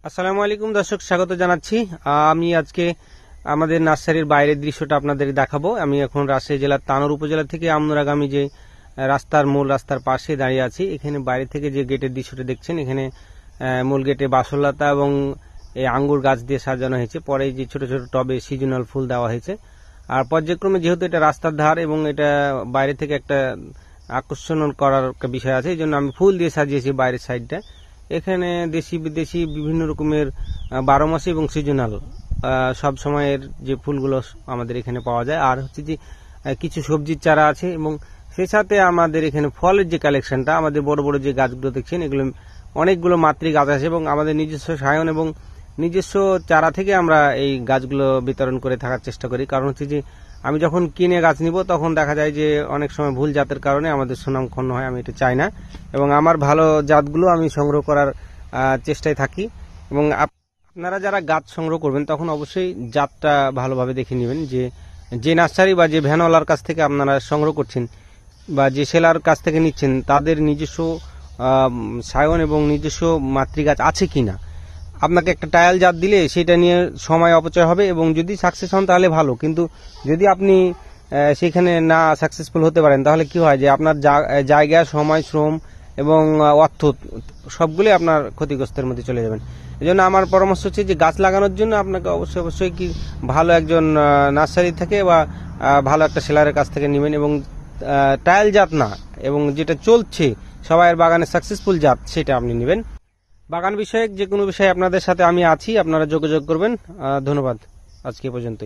আসসালামু আলাইকুম দর্শক, স্বাগত জানাচ্ছি। আমি আজকে আমাদের নার্সারির বাইরের দৃশ্যটা আপনাদের দেখাবো। আমি এখন রাজশাহী জেলার তানোর উপজেলা থেকে আমনুরাগামী যে মূল রাস্তার পাশে দাঁড়িয়ে আছি। এখানে বাইরে থেকে যে গেটের দৃশ্যটা দেখছেন, এখানে মূল গেটে বাসলতা এবং এই আঙ্গুর গাছ দিয়ে সাজানো হয়েছে। পরে যে ছোট ছোট টবে সিজনাল ফুল দেওয়া হয়েছে। আর পর্যায়ক্রমে যেহেতু এটা রাস্তার ধার এবং এটা বাইরে থেকে একটা আকর্ষণ করার বিষয় আছে, এই জন্য আমি ফুল দিয়ে সাজিয়েছি বাইরের সাইডটা। এখানে দেশি বিদেশি বিভিন্ন রকমের 12 মাসে এবং সিজনাল সব সময়ের যে ফুলগুলো আমাদের এখানে পাওয়া যায়। আর হচ্ছে যে কিছু সবজির চারা আছে এবং সেই সাথে আমাদের এখানে ফলের যে কালেকশনটা, আমাদের বড় বড় যে গাছগুলো দেখছেন, এগুলো অনেকগুলো মাতৃ গাছ আছে এবং আমাদের নিজস্ব সায়ন এবং নিজস্ব চারা থেকে আমরা এই গাছগুলো বিতরণ করে থাকার চেষ্টা করি। কারণ হচ্ছে যে আমি যখন কিনে গাছ নিব তখন দেখা যায় যে অনেক সময় ভুল জাতের কারণে আমাদের সুনাম ক্ষুণ্ণ হয়। আমি এটা চাই না এবং আমার ভালো জাতগুলো আমি সংগ্রহ করার চেষ্টায় থাকি। এবং আপনারা যারা গাছ সংগ্রহ করবেন তখন অবশ্যই জাতটা ভালোভাবে দেখে নেবেন, যে নার্সারি বা যে ভ্যানওয়ালার কাছ থেকে আপনারা সংগ্রহ করছেন বা যে সেলার কাছ থেকে নিচ্ছেন তাদের নিজস্ব সায়ন এবং নিজস্ব মাতৃগাছ আছে কিনা। আপনাকে একটা ট্রায়াল জাত দিলে সেটা নিয়ে সময় অপচয় হবে এবং যদি সাকসেস হন তাহলে ভালো, কিন্তু যদি আপনি সেখানে না সাকসেসফুল হতে পারেন তাহলে কি হয় যে আপনার জায়গা, সময়, শ্রম এবং অর্থ সবগুলোই আপনার ক্ষতিগ্রস্তের মধ্যে চলে যাবেন। এই জন্য আমার পরামর্শ হচ্ছে যে গাছ লাগানোর জন্য আপনাকে অবশ্যই কি ভালো একজন নার্সারি থেকে বা ভালো একটা সেলারের কাছ থেকে নেবেন এবং ট্রায়াল জাত না, এবং যেটা চলছে সবাইয়ের বাগানে সাকসেসফুল জাত সেটা আপনি নেবেন। বাগান বিষয়ক যে কোনো বিষয়ে আপনাদের সাথে আমি আছি, আপনারা যোগাযোগ করবেন। ধন্যবাদ, আজকে পর্যন্ত।